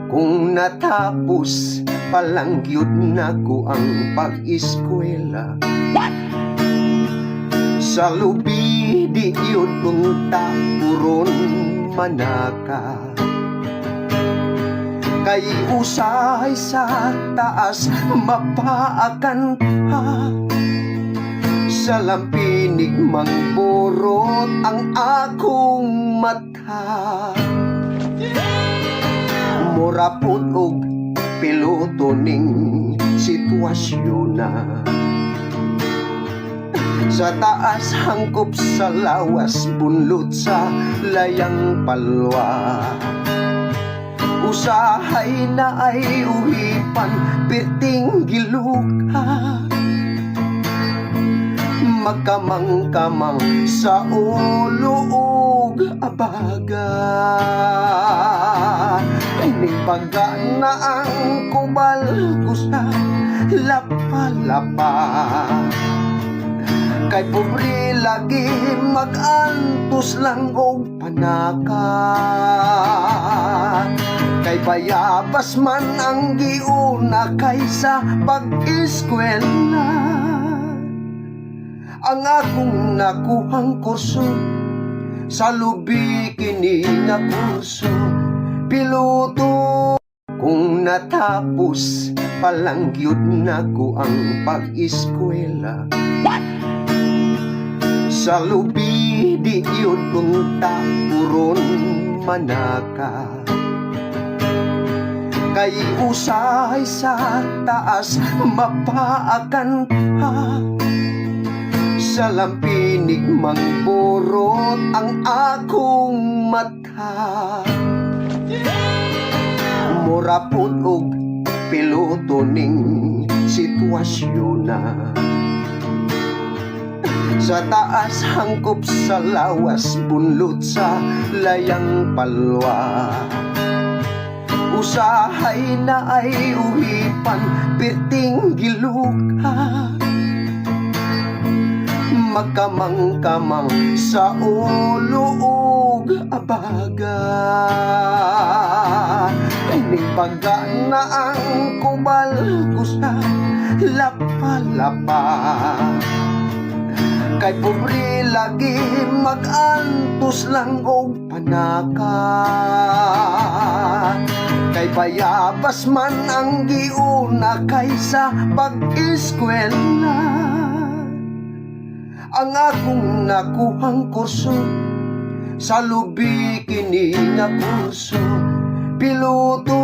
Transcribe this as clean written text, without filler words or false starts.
Kung natapos palang gyud nako ang pag-eskwela, sa lubi di yun unta puron manaka. Kay usay sa taas mapaakan pa, sa lampinig mangborot ang akong mata. Murapot og piloto ning sitwasyon na, sa taas hangkop sa lawas bunlot sa layang palwa. Usahay na ay uhipan perting giluka, magkamang-kamang sa ulo ug abaga. Nagbaga na ang kubal ko sa lapa-lapa, kay pobre lagi mag-antos lang og panaka. Kay bayabas man ang giuna kaysa pag-eskwela, ang akong nakuhang kurso sa lubi kini nga kurso piloto. Kung natapos palang gyud nako ang pag-eskwela, sa lubi di yun unta puron manaka. Kay usay sa taas mapaakan pa, sa lampinig mangborot ang akong mata. Murapot og piloto ning sitwasyon na, sa taas hangkop sa lawas bunlot sa layang palwa. Usahay na ay uhipan perting giluka, magkamang-kamang sa ulo ug abaga. Nagbaga na ang kubal ko sa lapa-lapa, kay pobre lagi mag-antos lang og panaka. Kay bayabas man ang giuna kaysa pag-eskwela, ang akong nakuhang kurso sa lubi kini nga kurso piloto.